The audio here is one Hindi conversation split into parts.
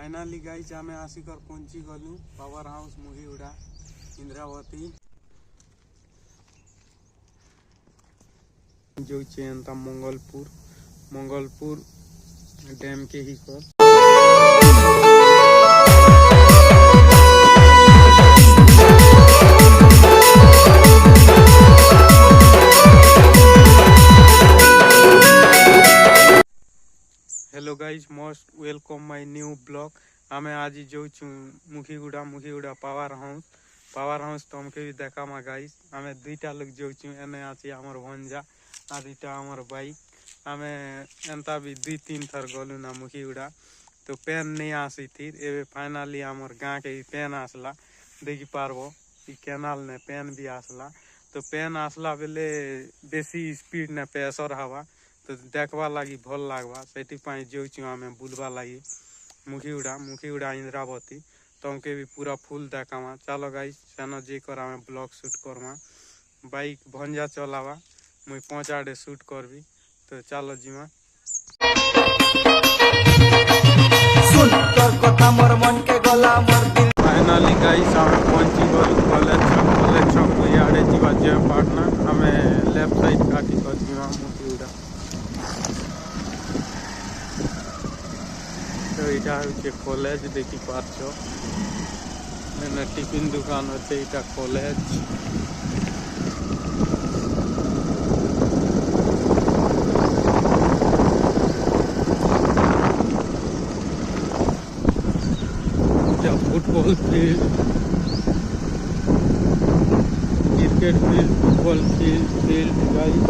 फाइनाली गाइज आम आसिकर पहुँची गलु पावर हाउस मुहीगुड़ा इंद्रावती जो एंता मंगलपुर डैम के ही कर hello guys most welcome my new blog आम आज जो मुखीगुड़ा पावर हाउस तुमके भी देखा मा गाइज आम दुईटा लोग जो एने आछि हमर भंजा और इटा हमर बाइक आम एंता भी 2-3 थर गलु ना मुखीगुड़ा तो पेन नहीं आसी थी एवं फाइनाली हमर गाँ के पेन आसला देखी पार्बो केनाल ने पेन भी आसला तो पेन आसला बेले बेसी स्पीड ने प्रेशर हवा तो देखवा लगी भल लगवा से जो आम बुलवा लगी मुखीगुड़ा इंद्रावती तुमके भी पूरा फुल देखावा चलो गाइस सेन जेकर आम ब्लॉग शूट करमा बाइक भंजा चलावा मुई 5 आड़े शूट करबी तो चलो जीमा फाइनाली गाइस आम पहुंची गलु कॉलेज छक आड़े जीवा जे पाटना आम लेफ्ट साइड काटी कर जीवा मुखीगुड़ा तो यहाँ हूँ कॉलेज देखी पार्छ टिफिन दुकान अच्छे इटा college football field cricket field football field guys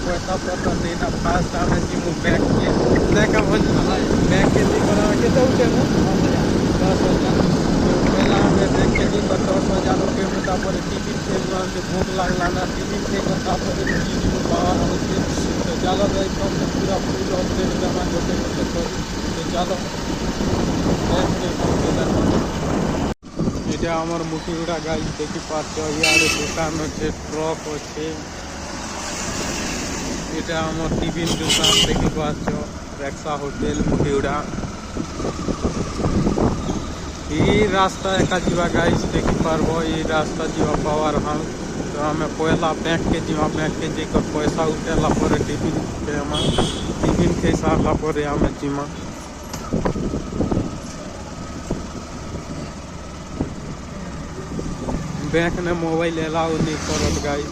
पैसा पता नहीं ना फास्ट आने जीमु बैग के लेका भज बैग के लिए करा के तो उठे ना 10,000 पहला हमें बैग के लिए 10,000 रुपये में तापर टिफिन से जो भूख लागला ना टिफिन से तापर जीमु बाहर होते तो चलो भाई कम से पूरा फुल अपडेट जमा होते तो चलो बैग के এটা আমার মুখীগুড়া গাছ দেখি পাচ্ছ ইয়ারে দোকান হচ্ছে ট্রাক হচ্ছে এটা আমার টিফিন দোকান দেখি পাচ্ছ রেক্সা হোটেল মুখীগুড়া এই রাস্তা একা যা গাইজ দেখি পারব এই রাস্তা যা পাওয়ার হাউস তো আমি পয়লা ব্যাংক के जेकर पैसा उठेला पर टिफिन खेई सारला पर आम जीमा बैंक ने मोबाइल एलाउ नहीं करत गाइज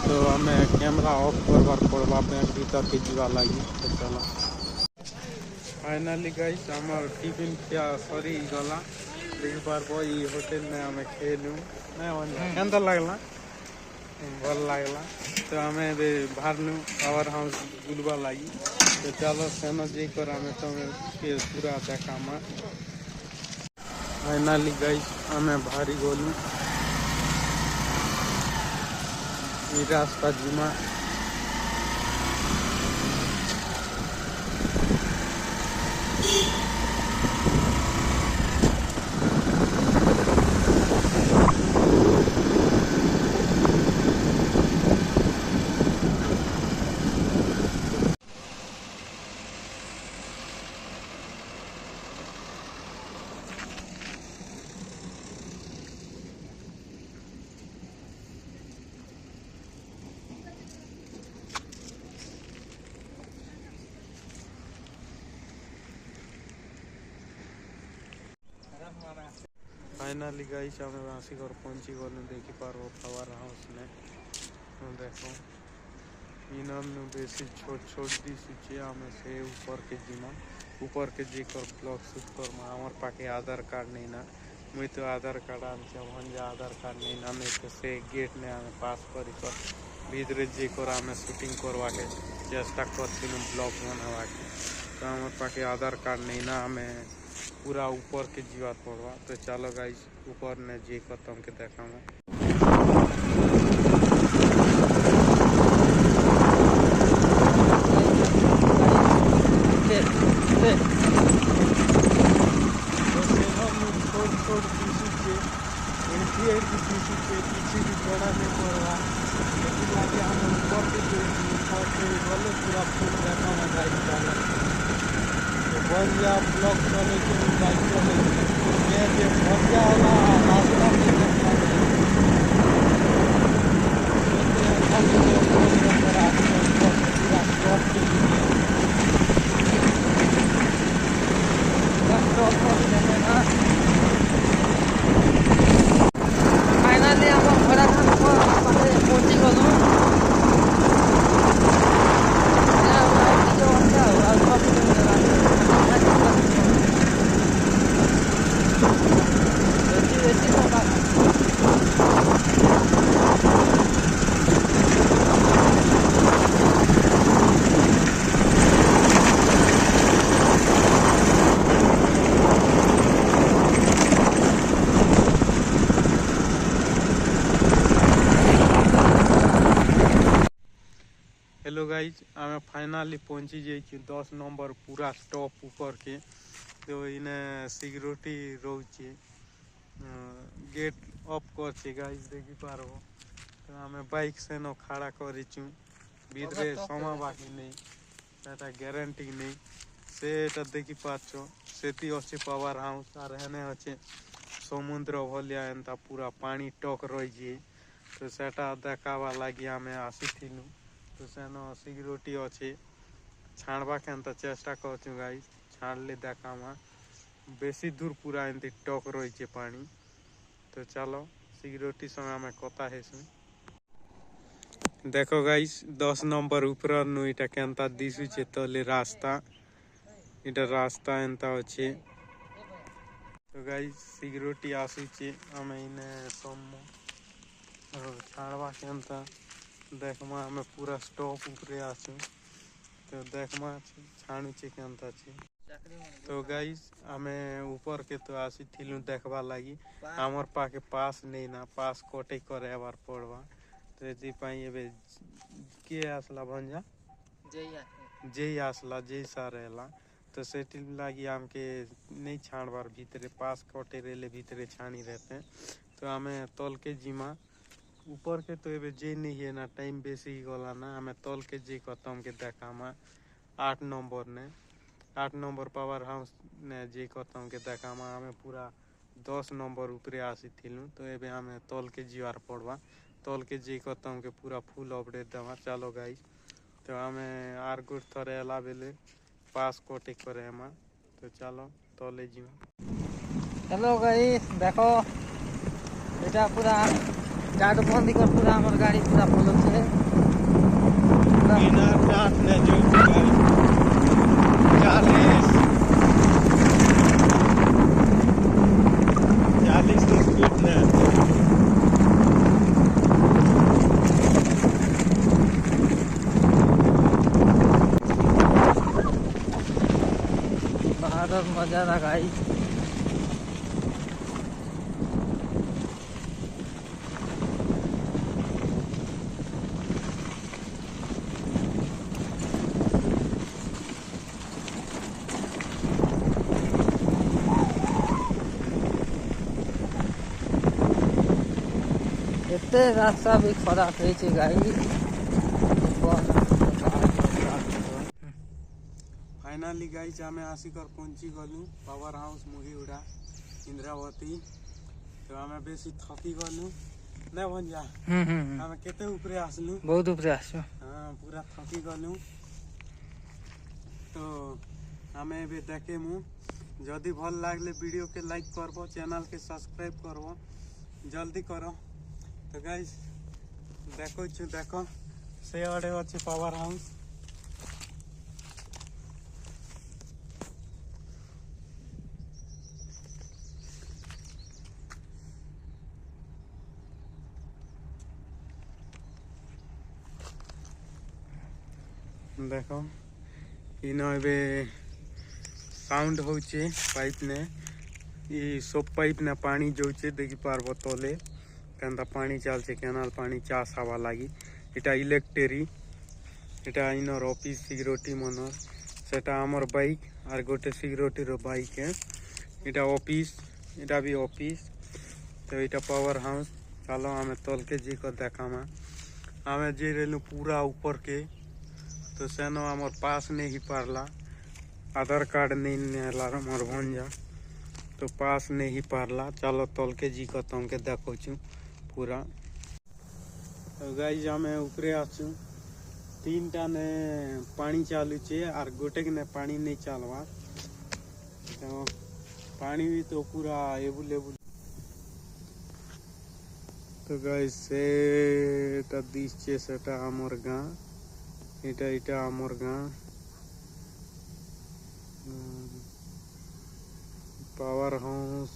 तो हमें कैमरा ऑफ करवार पड़वा बैंक भीतर के जीवा लगी तो चला फाइनाली गाइज हमार टिफिन क्या सरी गला देख पारबो ई होटल में हमें खेलू केंता लगला भल लगला तो हमें बाहरनु पावर हाउस बुलवा लगी तो चलो सेन जेकर हमें तुम्हें पूरा देखामा फाइनाली गाइज हमें भारी गलु रास्ता जीमा फाइनाली गाइस आम आसिकर पहुँची गलु देखी पार्बो पावर हाउस ने देखो इनम बेसी छोट दिशुचे आम से ऊपर के जेकर ब्लॉग शूट करमा हमार पाखे आधार कार्ड नहीं ना मुई तो आधार कार्ड आनছে भंजा आधार कार्ड नहीं ना नहीं तो से गेट ने आम पास करी भीतरे जेकर आम शूटिंग करवा के चेष्टा करथिलु ब्लॉग बनवा के तो हमार पाखे आधार कार्ड नहीं ना हमें पूरा ऊपर के जीवा पड़वा तो चलो गाइस ऊपर ने जे कर तुमके देखामा छोट छोट किए किसी भी जड़ा नहीं पड़वा लगे हम ऊपर से गले पूरा फूल देखा मैं गाइस डाला भंजा ब्लॉक चले के बाइक चले मैं जे भंजा वाला रास्ता में देखा फाइनली हम घोड़ा पहुंची गलु हेलो गाइज आम फाइनाली पहुँची जाइए 10 नंबर पूरा स्टॉप ऊपर के तो इने सिक्योरिटी रोचे गेट अफ कर गाइज देखी पार तो आम बाइक से न खड़ा करूँ भितरे समा बाकी नहीं सेटा ग्यारंटी नहीं से देखी पाच सेती अच्छे पावर हाउस आर हेने अच्छे समुद्र भलिया एंता पूरा पानी टक रही तो सेटा देखावा लगी आम आसीलु तो सेन सिक्योरिटी अच्छे छाड़वा के चेष्टा कर गाइस छाड़ले देखामा बेसी दूर पूरा एमती टक रही पानी तो चलो सिक्योरिटी संगे आम कथा हेसु देखो गाइस 10 नंबर ऊपर नु इटा केनता दिशुचे तले रास्ता इटा रास्ता एंता अच्छे तो गाइस सिक्योरिटी आसुचे आम इने सम्मो छाड़वा केनता देखमा हमें पूरा स्टॉप ऊपर आसु तो देखमा छाणु केनता छे तो गाइस आमे ऊपर के तो आसी थिलु देखबा लगी हमर पाके पास नहीं ना पास कोटे करे बार पड़वा तो एति पाई एबे के आसला भंजा जय आसला जय सारेला तो सेटी लगी हमके नहीं छाणबार भीतरे पास कोटे रेले भीतरे छानी रहते तो हमें तोल के जिमा ऊपर के तो एबे जे नहीं है ना टाइम बेसी गला ना हमें तोल के जे खत्म के देखामा 8 नंबर ने 8 नंबर पावर हाउस ने जे खत्म के देखामा हमें पूरा 10 नंबर ऊपर आसी थिलु तो एबे हमें तोल के जीवार पड़वा तोल के जे खत्म के पूरा फुल अपडेट देवा चलो गाइस तो हमें आर गुड थरे एला बेले पास कोटे करे हम तो चलो तोले जीवा हेलो गाइस देखो এটা पूरा जाडो बंदी कर पूरा हमर गाड़ी पूरा फुल छे बिना टाट ने जो गाड़ी 40 की स्पीड ने बाहर मजा ना गाइस एते रास्ता भी खराब है गाड़ी फाइनली गाइस आमे आसिकर पहुंची गलु पावर हाउस मुहीउड़ा इंद्रावती तो आमे बेसी थकी गलु नै भंजा आमे केते ऊपर आसलु बहुत ऊपर आसो हां पूरा थकी गलु तो आमे बे देखे मु जदी भल लागले वीडियो के लाइक करबो चैनल के सब्सक्राइब करबो जल्दी करो तो गाइस देखो से आड़े अच्छे पावर हाउस देखो इन साउंड होचे पाइप ने ये सब पाइप ने पानी जोचे देखी पारबो तले केनता पानी चलছে केनाल पानी चाष हवा लगी इटा इलेक्ट्री इटा इनर ऑफिस सिक्योरिटी मनर सेटा हमर बाइक और गोटे सिक्योरिटी रो बाइक है इटा ऑफिस इटा भी ऑफिस तो यहाँ पावर हाउस चलो आम तल के जी को देखामा आम जी रेलु पूरा ऊपर के तो सेन आमर पास नहीं पारला आधार कार्ड नहीं नेला मोर भंजा तो पास नहीं पारला चलो तल के जी को तुमके देखो पूरा तो गाइज आम ऊपरे आसु 3टा ने पानी चालू छे और गोटे ने पानी नहीं चलवा तो पानी भी तो पूरा एवुलेबुल तो गाइज से दिशे सेटा आमर गाँ এটা आमर गाँ पावर हाउस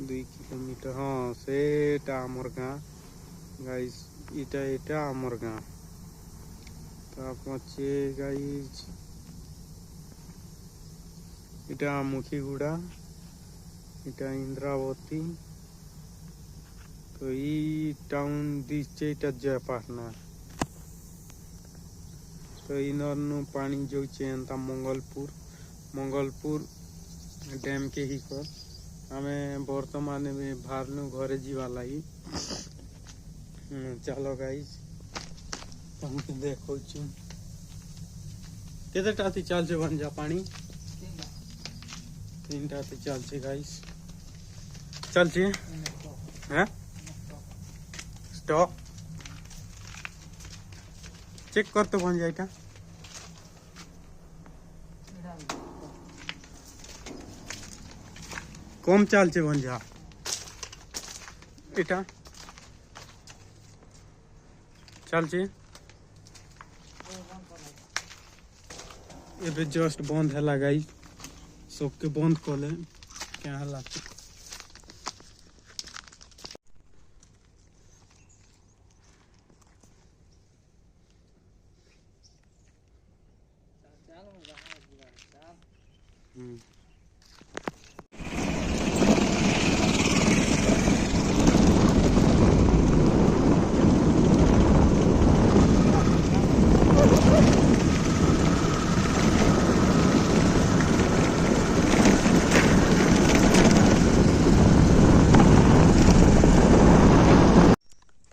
2 किलोमीटर हाँ सेटा आमर गाँ गाइज এটা आमर गाँ तापे गाइज এটা মুখিগুড়া এটা इंद्रावती तो ये टाउन दिशे जयपाटना तो इनर पानी जो एंता मंगलपुर मंगलपुर डैम के ही कर आमे बर्तमान में बाहर घरे जीवा लगी चलो गाइज तुमके देखो केतेटा चल भंजा पानी 3टा चल गाइज चल हैं स्टॉप चेक कर तो भंजा এটা कम चलছে भंजा এটা चलছে एबे जस्ट बंद है गाइज सबके बंद कले क्या है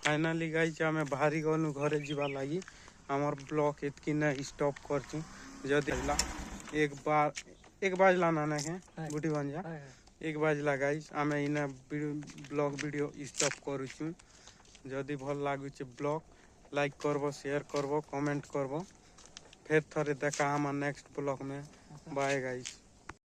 फाइनाली गाइज आम बाहरी गलु घरे जीवा लगी आमर ब्लॉक एतकी न स्टॉप कर जदि एक बाजला ना के गुटी भंजा 1 बाजला गाइज आम इना ब्लॉग वीडियो स्टॉप करूँ जदि भल लगुचे ब्लॉग लाइक करबो शेयर करबो कमेंट करबो फिर थरे देखा हमार नेक्स्ट ब्लॉग में बाय गाइज।